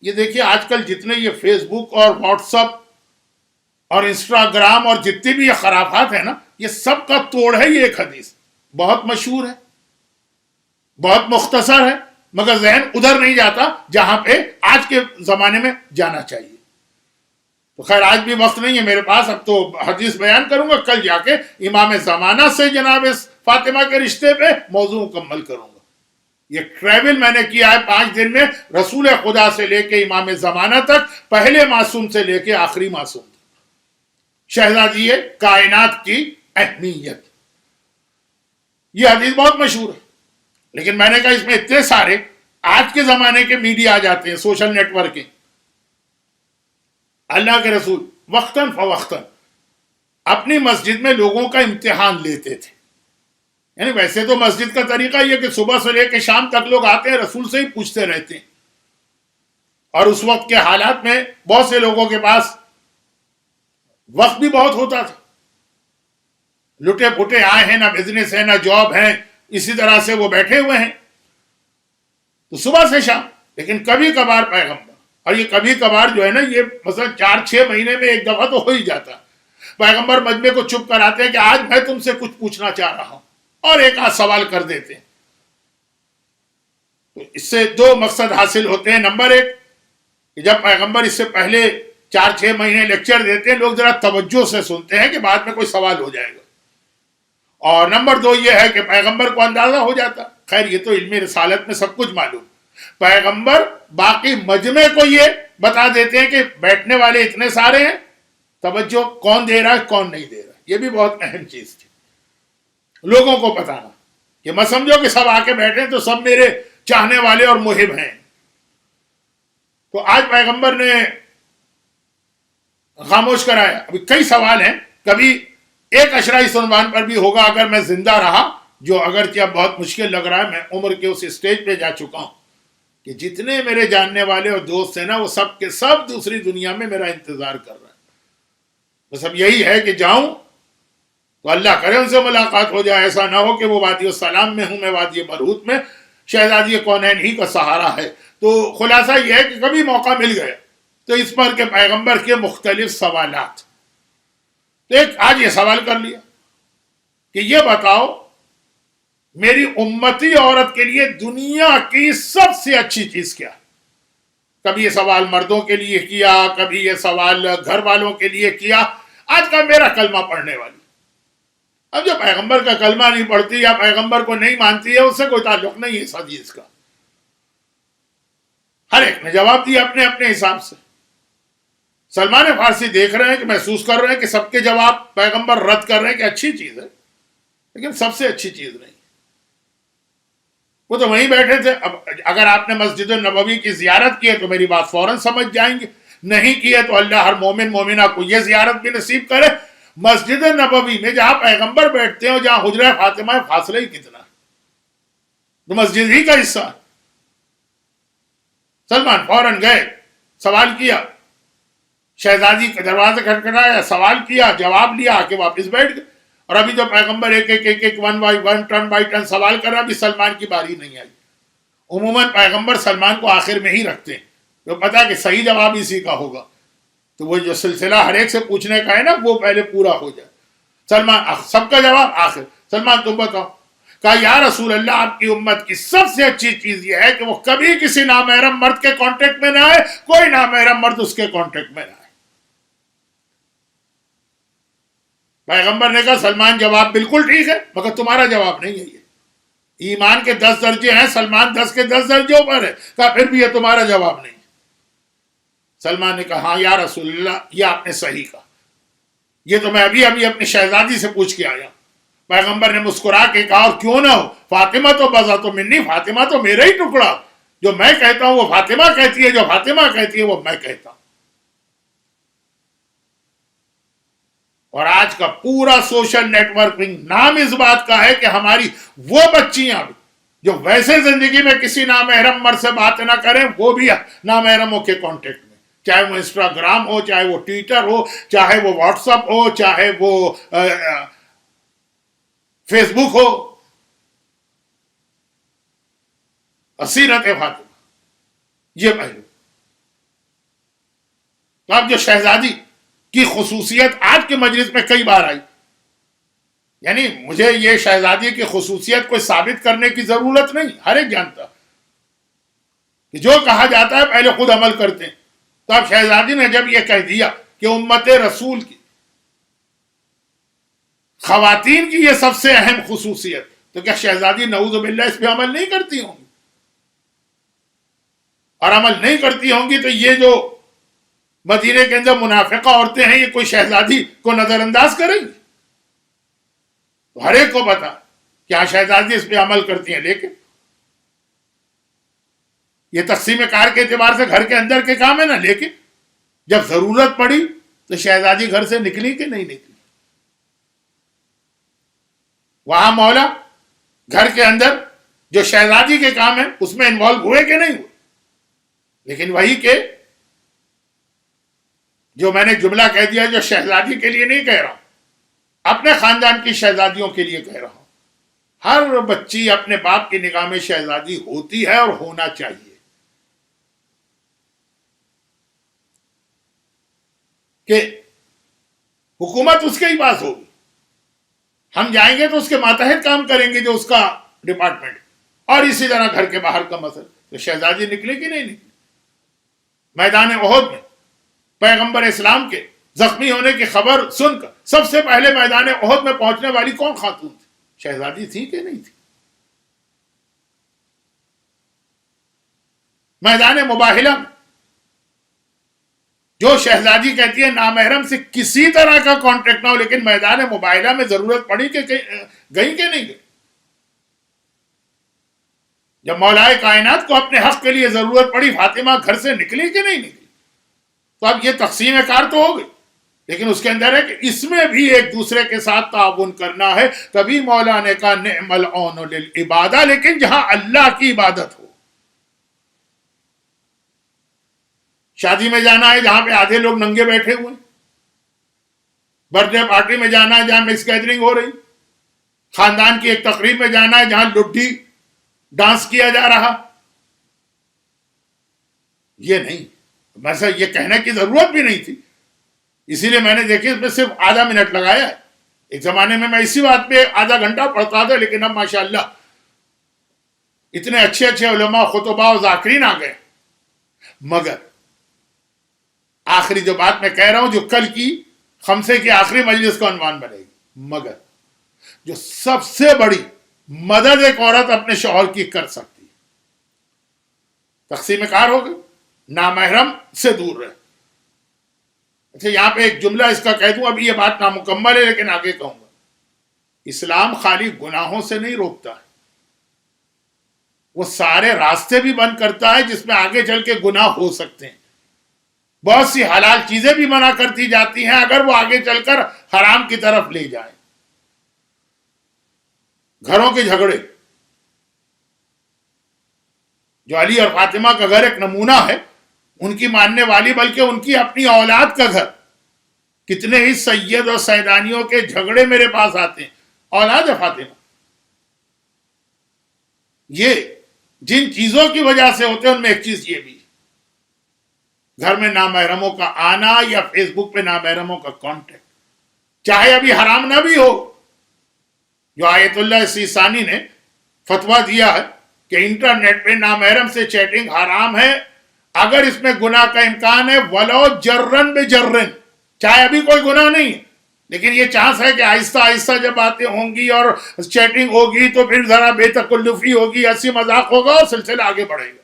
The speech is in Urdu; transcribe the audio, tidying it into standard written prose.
یہ دیکھیے آج کل جتنے یہ فیس بک اور واٹس اپ اور انسٹاگرام اور جتنی بھی یہ خرافات ہیں نا، یہ سب کا توڑ ہے یہ ایک حدیث، بہت مشہور ہے، بہت مختصر ہے، مگر ذہن ادھر نہیں جاتا جہاں پہ آج کے زمانے میں جانا چاہیے۔ تو خیر آج بھی وقت نہیں ہے میرے پاس، اب تو حدیث بیان کروں گا، کل جا کے امام زمانہ سے جناب فاطمہ کے رشتے پہ موضوع مکمل کروں گا۔ یہ ٹریول میں نے کیا ہے 5 دن میں، رسول خدا سے لے کے امام زمانہ تک، پہلے معصوم سے لے کے آخری معصوم تک، شہزادی کائنات کی اہمیت۔ یہ حدیث بہت مشہور ہے، لیکن میں نے کہا اس میں اتنے سارے آج کے زمانے کے میڈیا آ جاتے ہیں، سوشل نیٹ ورکنگ۔ اللہ کے رسول وقتاً فوقتاً اپنی مسجد میں لوگوں کا امتحان لیتے تھے، یعنی ویسے تو مسجد کا طریقہ یہ کہ صبح سے لے کے شام تک لوگ آتے ہیں، رسول سے ہی پوچھتے رہتے ہیں، اور اس وقت کے حالات میں بہت سے لوگوں کے پاس وقت بھی بہت ہوتا تھا، لٹے پٹے آئے ہیں، نہ بزنس ہے نہ جاب ہے، اسی طرح سے وہ بیٹھے ہوئے ہیں، تو صبح سے شام۔ لیکن کبھی کبھار پیغمبر، اور یہ کبھی کبھار جو ہے نا، یہ مثلا 4-6 مہینے میں ایک دفعہ تو ہو ہی جاتا، پیغمبر مجمع کو چپ کراتے ہیں کہ آج میں تم سے کچھ پوچھنا چاہ رہا ہوں، اور ایک آدھ سوال کر دیتے ہیں۔ تو اس سے 2 مقصد حاصل ہوتے ہیں۔ نمبر 1 کہ جب پیغمبر اس سے پہلے 4-6 مہینے لیکچر دیتے ہیں، لوگ ذرا توجہ سے سنتے ہیں کہ بعد میں کوئی سوال ہو جائے گا، اور نمبر 2 یہ ہے کہ پیغمبر کو اندازہ ہو جاتا، خیر یہ تو علم رسالت میں سب کچھ معلوم، پیغمبر باقی مجمع کو یہ بتا دیتے ہیں کہ بیٹھنے والے اتنے سارے ہیں، توجہ کون دے رہا ہے کون نہیں دے رہا۔ یہ بھی بہت اہم چیز تھی، لوگوں کو بتانا کہ میں سمجھو کہ سب آ کے بیٹھے تو سب میرے چاہنے والے اور محب ہیں۔ تو آج پیغمبر نے خاموش کرایا۔ ابھی کئی سوال ہیں، کبھی ایک اشرائی عنوان پر بھی ہوگا اگر میں زندہ رہا، جو اگرچہ اب بہت مشکل لگ رہا ہے، میں عمر کے اس اسٹیج پہ جا چکا ہوں کہ جتنے میرے جاننے والے اور دوست ہیں نا، وہ سب کے سب دوسری دنیا میں میرا انتظار کر رہا ہے۔ بس اب یہی ہے کہ جاؤں تو اللہ کرے ان سے ملاقات ہو جائے، ایسا نہ ہو کہ وہ وادی السلام میں ہوں، میں وادی برہوت میں، شہزادی کونین ہی کا سہارا ہے۔ تو خلاصہ یہ ہے کہ کبھی موقع مل گیا تو اس پر کے پیغمبر کے مختلف سوالات، تو ایک آج یہ سوال کر لیا کہ یہ بتاؤ میری امتی عورت کے لیے دنیا کی سب سے اچھی چیز کیا؟ کبھی یہ سوال مردوں کے لیے کیا، کبھی یہ سوال گھر والوں کے لیے کیا، آج کا میرا کلمہ پڑھنے والی، اب جو پیغمبر کا کلمہ نہیں پڑھتی یا پیغمبر کو نہیں مانتی ہے، اس سے کوئی تعلق نہیں ہے اس حدیث کا۔ ہر ایک نے جواب دیا اپنے اپنے حساب سے۔ سلمان فارسی دیکھ رہے ہیں کہ محسوس کر رہے ہیں کہ سب کے جواب پیغمبر رد کر رہے ہیں کہ اچھی چیز ہے، لیکن سب سے اچھی چیز نہیں۔ وہ تو وہیں بیٹھے تھے۔ اب اگر آپ نے مسجد النبوی کی زیارت کی ہے تو میری بات فوراً سمجھ جائیں گے، نہیں کی ہے تو اللہ ہر مومن مومنہ کو یہ زیارت بھی نصیب کرے۔ مسجد نبوی میں جہاں پیغمبر بیٹھتے ہیں اور جہاں حجرہ فاطمہ ہے، فاصلہ ہی کتنا ہے، تو مسجد ہی کا حصہ ہے۔ سلمان فوراً گئے، سوال کیا، شہزادی کا دروازہ کھٹکھٹایا، سوال کیا، جواب لیا، آ کے واپس بیٹھ گئے۔ اور ابھی جو پیغمبر ایک one by one, turn by turn سوال کر رہا، ابھی سلمان کی باری نہیں آئی۔ عموماً پیغمبر سلمان کو آخر میں ہی رکھتے ہیں، تو پتا کہ صحیح جواب اسی کا ہوگا، تو وہ جو سلسلہ ہر ایک سے پوچھنے کا ہے نا، وہ پہلے پورا ہو جائے۔ سلمان سب کا جواب آخر، سلمان تم بتاؤ۔ کہا یا رسول اللہ، آپ کی امت کی سب سے اچھی چیز یہ ہے کہ وہ کبھی کسی نامحرم مرد کے کانٹیکٹ میں نہ آئے، کوئی نامحرم مرد اس کے کانٹیکٹ میں نہ آئے۔ پیغمبر نے کہا سلمان جواب بالکل ٹھیک ہے، مگر تمہارا جواب نہیں ہے یہ۔ ایمان کے 10 درجے ہیں، سلمان 10 کے 10 درجوں پر ہے۔ کہا پھر بھی یہ تمہارا جواب نہیں۔ سلمان نے کہا ہاں یا رسول اللہ، یہ آپ نے صحیح کہا، یہ تو میں ابھی اپنی شہزادی سے پوچھ کے آیا۔ پیغمبر نے مسکرا کے کہا اور کیوں نہ ہو، فاطمہ تو بذات منی، فاطمہ تو میرا ہی ٹکڑا، جو میں کہتا ہوں وہ فاطمہ کہتی ہے، جو فاطمہ کہتی ہے وہ میں کہتا ہوں۔ اور آج کا پورا سوشل نیٹ ورکنگ نام اس بات کا ہے کہ ہماری وہ بچیاں بھی جو ویسے زندگی میں کسی نامحرم مرد سے بات نہ کریں، وہ بھی نامحرموں کے کانٹیکٹ میں، چاہے وہ انسٹاگرام ہو، چاہے وہ ٹویٹر ہو، چاہے وہ واٹس اپ ہو، چاہے وہ فیس بک ہو۔ سیرت فاطمہ یہ پہلو۔ تو اب جو شہزادی کی خصوصیت آج کے مجلس میں کئی بار آئی، یعنی مجھے یہ شہزادی کی خصوصیت کو ثابت کرنے کی ضرورت نہیں، ہر ایک جانتا کہ جو کہا جاتا ہے پہلے خود عمل کرتے ہیں. تو اب شہزادی نے جب یہ کہہ دیا کہ امت رسول کی خواتین کی یہ سب سے اہم خصوصیت، تو کیا شہزادی نعوذ باللہ اس پہ عمل نہیں کرتی ہوں گی؟ اور عمل نہیں کرتی ہوں گی تو یہ جو مدینے کے اندر منافقہ عورتیں ہیں، یہ کوئی شہزادی کو نظر انداز کریں گی؟ تو ہر ایک کو پتا کیا شہزادی اس پہ عمل کرتی ہیں، لیکن یہ تقسیم کار کے اعتبار سے گھر کے اندر کے کام ہے نا، لیکن جب ضرورت پڑی تو شہزادی گھر سے نکلی کہ نہیں نکلی؟ وہاں مولا گھر کے اندر جو شہزادی کے کام ہیں اس میں انوالو ہوئے کہ نہیں ہوئے؟ لیکن وہی کہ جو میں نے جملہ کہہ دیا، جو شہزادی کے لیے نہیں کہہ رہا ہوں، اپنے خاندان کی شہزادیوں کے لیے کہہ رہا ہوں. ہر بچی اپنے باپ کی نگاہ میں شہزادی ہوتی ہے اور ہونا چاہیے. کہ حکومت اس کے ہی پاس ہوگی، ہم جائیں گے تو اس کے ماتحت کام کریں گے جو اس کا ڈپارٹمنٹ، اور اسی طرح گھر کے باہر کا مسئلہ. تو شہزادی نکلی کہ نہیں نکلی؟ میدان احد میں پیغمبر اسلام کے زخمی ہونے کی خبر سن کر سب سے پہلے میدان احد میں پہنچنے والی کون خاتون تھی؟ شہزادی تھی کہ نہیں تھی؟ میدان مباہلہ میں جو شہزادی کہتی ہے نامحرم سے کسی طرح کا کانٹیکٹ نہ ہو، لیکن میدان مباہلہ میں ضرورت پڑی کہ گئی کہ نہیں گئی؟ جب مولائے کائنات کو اپنے حق کے لیے ضرورت پڑی، فاطمہ گھر سے نکلی کہ نہیں نکلی؟ تو اب یہ تقسیم کار تو ہو گئی، لیکن اس کے اندر ہے کہ اس میں بھی ایک دوسرے کے ساتھ تعاون کرنا ہے. تبھی مولا نے کہا نعم العون للعبادہ، لیکن جہاں اللہ کی عبادت ہو. شادی میں جانا ہے جہاں پہ آدھے لوگ ننگے بیٹھے ہوئے، برتھ ڈے پارٹی میں جانا ہے جہاں مکس گیدرنگ ہو رہی، خاندان کی ایک تقریب میں جانا ہے جہاں لڈی ڈانس کیا جا رہا. یہ نہیں، ویسے یہ کہنے کی ضرورت بھی نہیں تھی، اسی لیے میں نے دیکھی اس میں صرف آدھا منٹ لگایا ہے. ایک زمانے میں اسی بات پہ آدھا گھنٹہ پڑھتا تھا، لیکن اب ماشاءاللہ اتنے اچھے اچھے علماء، خطباء و ذاکرین آ گئے. مگر آخری جو بات میں کہہ رہا ہوں، جو کل کی خمسے کی آخری مجلس کا عنوان بنے گی، مگر جو سب سے بڑی مدد ایک عورت اپنے شوہر کی کر سکتی، تقسیم کار ہو گئی، نامحرم سے دور رہے. اچھا یہاں پہ ایک جملہ اس کا کہہ دوں، اب یہ بات نامکمل ہے لیکن آگے کہوں گا. اسلام خالی گناہوں سے نہیں روکتا ہے، وہ سارے راستے بھی بند کرتا ہے جس میں آگے چل کے گناہ ہو سکتے ہیں. بہت سی حلال چیزیں بھی منع کرتی جاتی ہیں اگر وہ آگے چل کر حرام کی طرف لے جائیں. گھروں کے جھگڑے، جو علی اور فاطمہ کا گھر ایک نمونہ ہے، ان کی ماننے والی بلکہ ان کی اپنی اولاد کا گھر. کتنے ہی سید اور سیدانیوں کے جھگڑے میرے پاس آتے ہیں، اولاد ہے فاطمہ. یہ جن چیزوں کی وجہ سے ہوتے ہیں ان میں ایک چیز یہ بھی، گھر میں نامحرموں کا آنا یا فیس بک پہ نامحرموں کا کانٹیکٹ، چاہے ابھی حرام نہ بھی ہو. جو آیت اللہ سیسانی نے فتویٰ دیا ہے کہ انٹرنیٹ پہ نامحرم سے چیٹنگ حرام ہے اگر اس میں گناہ کا امکان ہے، ولو جرن بجرن، چاہے ابھی کوئی گناہ نہیں ہے لیکن یہ چانس ہے کہ آہستہ آہستہ جب باتیں ہوں گی اور چیٹنگ ہوگی تو پھر ذرا بے تکلفی ہوگی، ہنسی مذاق ہوگا اور سلسلہ آگے بڑھے گا.